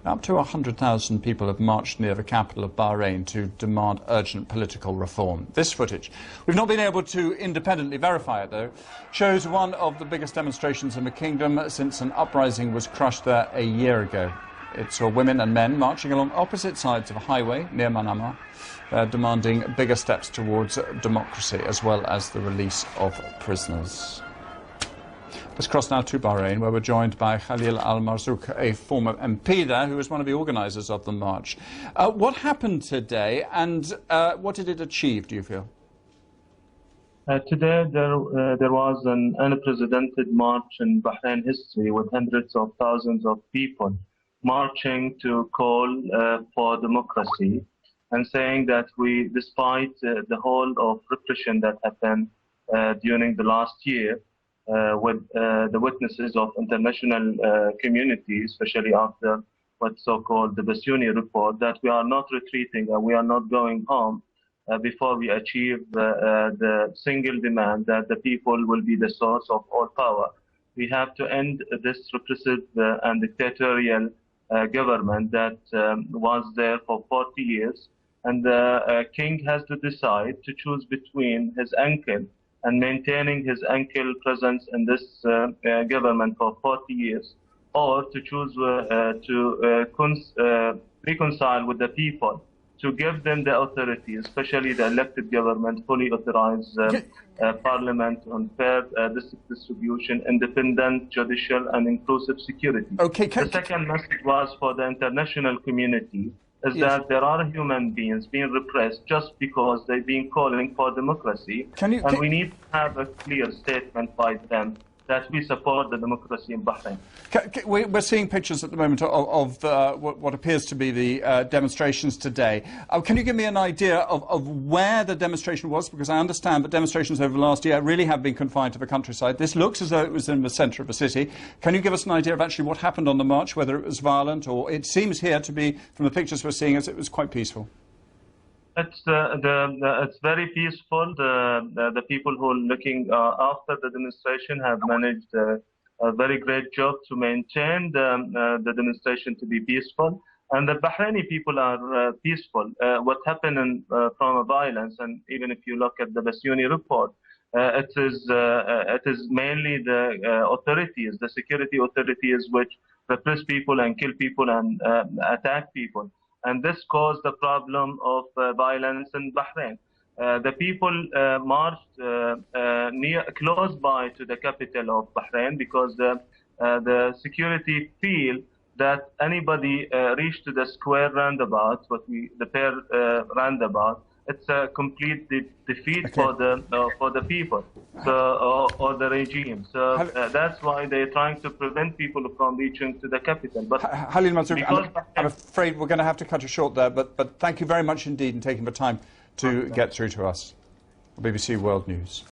Up to 100,000 people have marched near the capital of Bahrain to demand urgent political reform. This footage, we've not been able to independently verify it though, shows one of the biggest demonstrations in the kingdom since an uprising was crushed there a year ago. It saw women and men marching along opposite sides of a highway near Manama, demanding bigger steps towards democracy as well as the release of prisoners. Let's cross now to Bahrain, where we're joined by Khaleil al-Marzouk, a former MP there, who was one of the organisers of the march. What happened today, and what did it achieve, do you feel? Today there was an unprecedented march in Bahrain history with hundreds of thousands of people marching to call for democracy and saying that despite the whole of repression that happened during the last year, with the witnesses of international community, especially after what's so-called the Basuni report, that we are not retreating and we are not going home before we achieve the single demand that the people will be the source of all power. We have to end this repressive and dictatorial government that was there for 40 years. And the king has to decide to choose between his uncle and maintaining his uncle presence in this government for 40 years, or to choose to reconcile with the people, to give them the authority, especially the elected government, fully authorized parliament on fair distribution, independent judicial and inclusive security. Okay, the second message was for the international community, is that there are human beings being repressed just because they've been calling for democracy. And we need to have a clear statement by them that we support the democracy in Bahrain. We're seeing pictures at the moment of what appears to be the demonstrations today. Can you give me an idea of where the demonstration was? Because I understand that demonstrations over the last year really have been confined to the countryside. This looks as though it was in the centre of the city. Can you give us an idea of actually what happened on the march, whether it was violent, or it seems here to be, from the pictures we're seeing, as it was quite peaceful? It's very peaceful. The people who are looking after the demonstration have managed a very great job to maintain the demonstration to be peaceful. And the Bahraini people are peaceful. What happened from violence, and even if you look at the Basuni report, it is mainly the authorities, the security authorities, which repress people and kill people and attack people. And this caused the problem of violence in Bahrain. The people marched close by to the capital of Bahrain because the security feel that anybody reached to the square roundabout, the pair roundabout, it's a complete defeat for the people, or the regime. So that's why they're trying to prevent people from reaching to the capital. But Khaleil Marzouk, I'm afraid we're going to have to cut you short there. But thank you very much indeed in taking the time to get through to us. BBC World News.